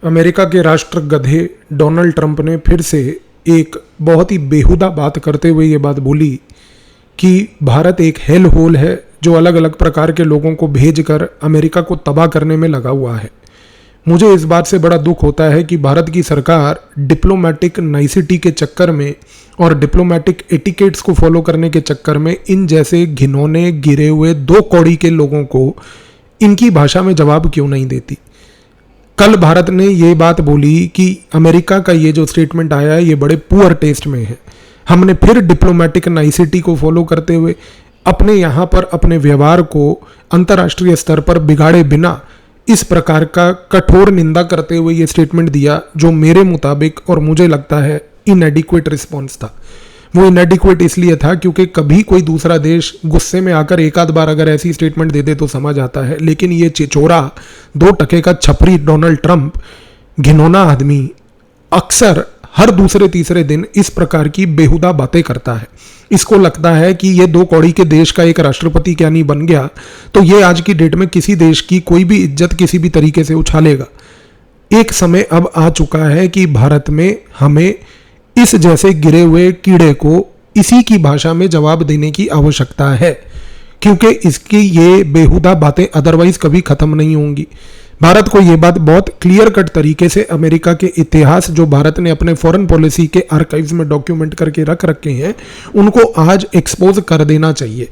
America के राष्ट्र गधे डोनाल्ड ट्रंप ने फिर से एक बहुत ही बेहुदा बात करते हुए ये बात बोली कि भारत एक हेल होल है जो अलग अलग प्रकार के लोगों को भेजकर अमेरिका को तबाह करने में लगा हुआ है। मुझे इस बात से बड़ा दुख होता है कि भारत की सरकार डिप्लोमेटिक नाइसिटी के चक्कर में और डिप्लोमेटिक एटिकेट्स को फॉलो करने के चक्कर में इन जैसे घिनौने गिरे हुए दो कौड़ी के लोगों को इनकी भाषा में जवाब क्यों नहीं देती। कल भारत ने ये बात बोली कि अमेरिका का ये जो स्टेटमेंट आया है ये बड़े पुअर टेस्ट में है। हमने फिर डिप्लोमेटिक नाइसिटी को फॉलो करते हुए अपने यहाँ पर अपने व्यवहार को अंतर्राष्ट्रीय स्तर पर बिगाड़े बिना इस प्रकार का कठोर निंदा करते हुए ये स्टेटमेंट दिया, जो मेरे मुताबिक और मुझे लगता है इनएडिक्वेट रिस्पॉन्स था। वो इनएडिक्वेट इसलिए था क्योंकि कभी कोई दूसरा देश गुस्से में आकर एक आध बार अगर ऐसी स्टेटमेंट दे दे तो समझ आता है, लेकिन ये चिचोरा 2 टके का छपरी डोनाल्ड ट्रंप घिनौना आदमी अक्सर हर दूसरे तीसरे दिन इस प्रकार की बेहुदा बातें करता है। इसको लगता है कि ये 2 कौड़ी के देश का एक राष्ट्रपति क्या नहीं बन गया तो ये आज की डेट में किसी देश की कोई भी इज्जत किसी भी तरीके से उछालेगा। एक समय अब आ चुका है कि भारत में हमें इस जैसे गिरे हुए कीड़े को इसी की भाषा में जवाब देने की आवश्यकता है, क्योंकि इसकी ये बेहुदा बातें अदरवाइज कभी खत्म नहीं होंगी। भारत को ये बात बहुत क्लियर कट तरीके से अमेरिका के इतिहास जो भारत ने अपने फॉरेन पॉलिसी के आर्काइव्स में डॉक्यूमेंट करके रख रखे हैं उनको आज एक्सपोज कर देना चाहिए।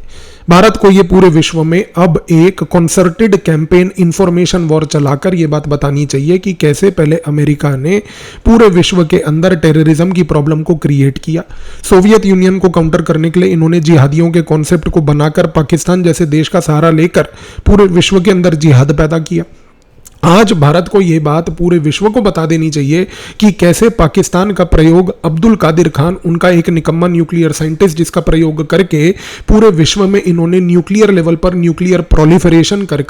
भारत को ये पूरे विश्व में अब एक कंसर्टेड कैंपेन इंफॉर्मेशन वॉर चलाकर ये बात बतानी चाहिए कि कैसे पहले अमेरिका ने पूरे विश्व के अंदर टेररिज्म की प्रॉब्लम को क्रिएट किया। सोवियत यूनियन को काउंटर करने के लिए इन्होंने जिहादियों के कॉन्सेप्ट को बनाकर पाकिस्तान जैसे देश का सहारा लेकर पूरे विश्व के अंदर जिहाद पैदा किया। आज भारत को यह बात पूरे विश्व को बता देनी चाहिए कि कैसे पाकिस्तान का प्रयोग अब्दुल कादिर खान, उनका एक निकम्मा न्यूक्लियर साइंटिस्ट जिसका प्रयोग करके पूरे विश्व में इन्होंने न्यूक्लियर लेवल पर न्यूक्लियर प्रोलिफरेशन कर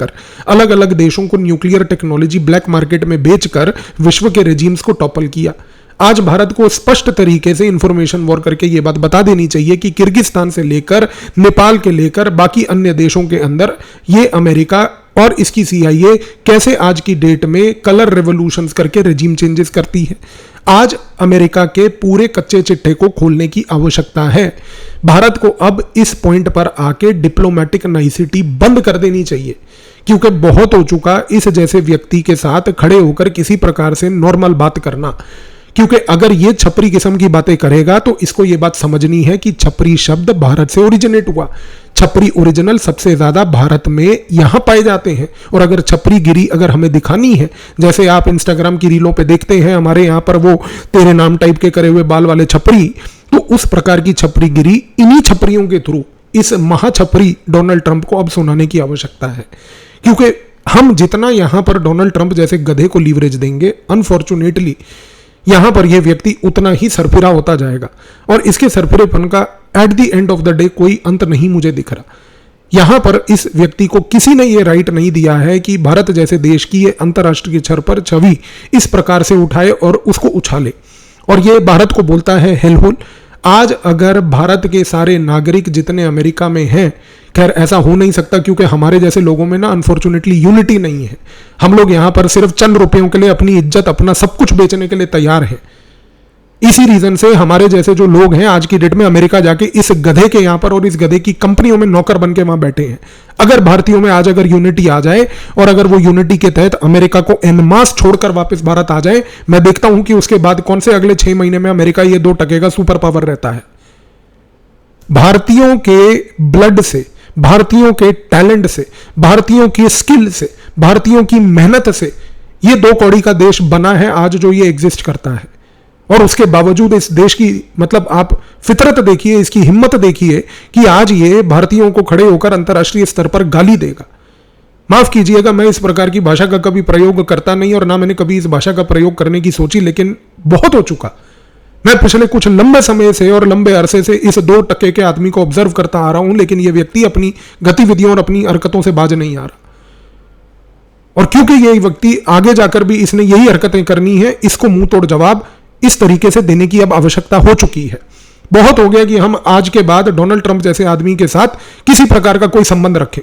अलग अलग देशों को न्यूक्लियर टेक्नोलॉजी ब्लैक मार्केट में बेचकर विश्व के रेजिम्स को टॉपल किया। आज भारत को स्पष्ट तरीके से इंफॉर्मेशन वॉर करके ये बात बता देनी चाहिए कि किर्गिस्तान से लेकर नेपाल के लेकर बाकी अन्य देशों के अंदर ये अमेरिका और इसकी CIA कैसे आज की डेट में कलर रेवोल्यूशंस करके रेजिम चेंजेस करती है। आज अमेरिका के पूरे कच्चे चिट्ठे को खोलने की आवश्यकता है। भारत को अब इस पॉइंट पर आके डिप्लोमेटिक नाइसिटी बंद कर देनी चाहिए, क्योंकि बहुत हो चुका इस जैसे व्यक्ति के साथ खड़े होकर किसी प्रकार से नॉर्मल बात करना। क्योंकि अगर ये छपरी किस्म की बातें करेगा तो इसको ये बात समझनी है कि छपरी शब्द भारत से ओरिजिनेट हुआ। छपरी ओरिजिनल सबसे ज्यादा भारत में यहां पाए जाते हैं। और अगर छपरी गिरी अगर हमें दिखानी है, जैसे आप इंस्टाग्राम की रीलों पे देखते हैं हमारे यहां पर वो तेरे नाम टाइप के करे हुए बाल वाले छपरी, तो उस प्रकार की छपरी गिरी इन्हीं छपरियों के थ्रू इस महाछपरी डोनाल्ड ट्रंप को अब सुनाने की आवश्यकता है। क्योंकि हम जितना यहां पर डोनाल्ड ट्रंप जैसे गधे को लीवरेज देंगे, अनफॉर्चुनेटली यहां पर यह व्यक्ति उतना ही सरफिरा होता जाएगा और इसके सरफिरेपन का at the end of the day कोई अंत नहीं मुझे दिख रहा। यहां पर इस व्यक्ति को किसी ने यह राइट नहीं दिया है कि भारत जैसे देश की ये अंतर्राष्ट्रीय स्तर पर छवि इस प्रकार से उठाए और उसको उछाले, और ये भारत को बोलता है हेलहोल। आज अगर भारत के सारे नागरिक जितने अमेरिका में हैं, खैर ऐसा हो नहीं सकता क्योंकि हमारे जैसे लोगों में ना अनफॉर्चुनेटली यूनिटी नहीं है। हम लोग यहां पर सिर्फ चंद रुपयों के लिए अपनी इज्जत अपना सब कुछ बेचने के लिए तैयार हैं। इसी रीजन से हमारे जैसे जो लोग हैं आज की डेट में अमेरिका जाके इस गधे के यहां पर और इस गधे की कंपनियों में नौकर बन के वहां बैठे हैं। अगर भारतीयों में आज अगर यूनिटी आ जाए और अगर वो यूनिटी के तहत अमेरिका को एनमास छोड़कर वापस भारत आ जाए, मैं देखता हूं कि उसके बाद कौन से अगले 6 महीने में अमेरिका ये 2 टके का सुपर पावर रहता है। भारतीयों के ब्लड से, भारतीयों के टैलेंट से, भारतीयों की स्किल से, भारतीयों की मेहनत से ये 2 कौड़ी का देश बना है आज जो ये एग्जिस्ट करता है। और उसके बावजूद इस देश की मतलब आप फितरत देखिए, इसकी हिम्मत देखिए कि आज ये भारतीयों को खड़े होकर अंतर्राष्ट्रीय स्तर पर गाली देगा। माफ कीजिएगा, मैं इस प्रकार की भाषा का कभी प्रयोग करता नहीं और ना मैंने कभी इस भाषा का प्रयोग करने की सोची, लेकिन बहुत हो चुका। मैं पिछले कुछ लंबे समय से और लंबे अरसे से इस 2 टके के आदमी को ऑब्जर्व करता आ रहा हूं, लेकिन यह व्यक्ति अपनी गतिविधियों और अपनी हरकतों से बाज नहीं आ रहा। और क्योंकि यही व्यक्ति आगे जाकर भी इसने यही हरकतें करनी है, इसको मुंह तोड़ जवाब इस तरीके से देने की अब आवश्यकता हो चुकी है। बहुत हो गया कि हम आज के बाद डोनाल्ड ट्रंप जैसे आदमी के साथ किसी प्रकार का कोई संबंध रखें।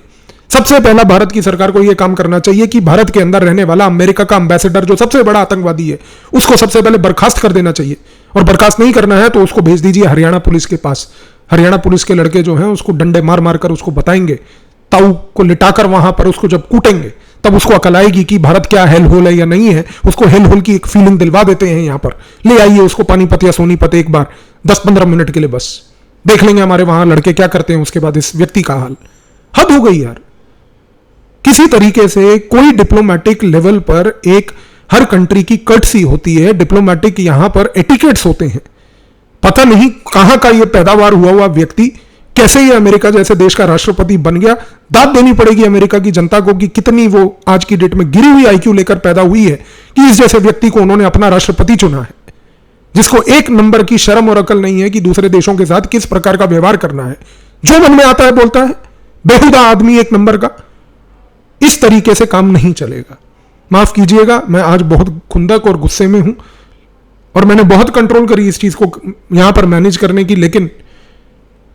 सबसे पहला भारत की सरकार को यह काम करना चाहिए कि भारत के अंदर रहने वाला अमेरिका का एम्बेसडर, जो सबसे बड़ा आतंकवादी है, उसको सबसे पहले बर्खास्त कर देना चाहिए। और बर्खास्त नहीं करना है तो उसको भेज दीजिए हरियाणा पुलिस के पास। हरियाणा पुलिस के लड़के जो हैं उसको डंडे मार मार कर उसको बताएंगे, ताऊ को लिटाकर वहां पर उसको जब कूटेंगे तब उसको अकल आएगी कि भारत क्या हेल होल है या नहीं है। उसको हेल होल की एक फीलिंग दिलवा देते हैं। यहां पर ले आइए उसको पानीपत या सोनीपत एक बार 10-15 मिनट के लिए, बस देख लेंगे हमारे वहां लड़के क्या करते हैं उसके बाद इस व्यक्ति का हाल। हद हो गई यार। किसी तरीके से कोई डिप्लोमेटिक लेवल पर एक हर कंट्री की कर्टसी होती है, डिप्लोमेटिक यहां पर एटिकेट्स होते हैं। पता नहीं कहां का ये पैदावार हुआ व्यक्ति कैसे ये अमेरिका जैसे देश का राष्ट्रपति बन गया। दाद देनी पड़ेगी अमेरिका की जनता को कि कितनी वो आज की डेट में गिरी हुई आईक्यू लेकर पैदा हुई है कि इस जैसे व्यक्ति को उन्होंने अपना राष्ट्रपति चुना है, जिसको एक नंबर की शर्म और अकल नहीं है कि दूसरे देशों के साथ किस प्रकार का व्यवहार करना है। जो मन में आता है बोलता है, बेहुदा आदमी एक नंबर का। इस तरीके से काम नहीं चलेगा। माफ कीजिएगा, मैं आज बहुत खुंदक और गुस्से में हूं और मैंने बहुत कंट्रोल करी इस चीज को यहां पर मैनेज करने की, लेकिन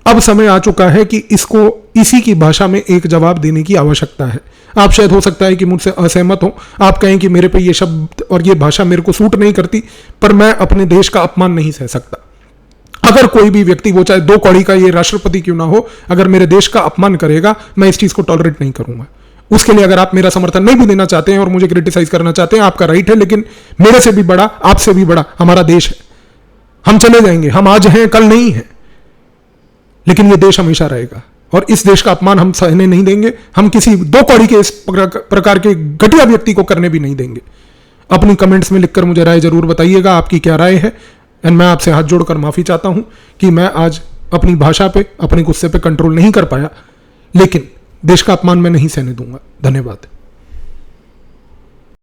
अब समय आ चुका है कि इसको इसी की भाषा में एक जवाब देने की आवश्यकता है। आप शायद हो सकता है कि मुझसे असहमत हो, आप कहें कि मेरे पे ये शब्द और ये भाषा मेरे को सूट नहीं करती, पर मैं अपने देश का अपमान नहीं सह सकता। अगर कोई भी व्यक्ति, वो चाहे 2 कौड़ी का ये राष्ट्रपति क्यों ना हो, अगर मेरे देश का अपमान करेगा, मैं इस चीज को टॉलरेट नहीं करूंगा। उसके लिए अगर आप मेरा समर्थन नहीं भी देना चाहते हैं और मुझे क्रिटिसाइज करना चाहते हैं, आपका राइट है, लेकिन मेरे से भी बड़ा, आपसे भी बड़ा हमारा देश है। हम चले जाएंगे, हम आज हैं कल नहीं है, लेकिन यह देश हमेशा रहेगा और इस देश का अपमान हम सहने नहीं देंगे। हम किसी 2 कौड़ी के इस प्रकार के घटिया व्यक्ति को करने भी नहीं देंगे। अपनी कमेंट्स में लिखकर मुझे राय जरूर बताइएगा, आपकी क्या राय है। एंड मैं आपसे हाथ जोड़कर माफी चाहता हूं कि मैं आज अपनी भाषा पे, अपने गुस्से पे कंट्रोल नहीं कर पाया, लेकिन देश का अपमान मैं नहीं सहने दूंगा। धन्यवाद।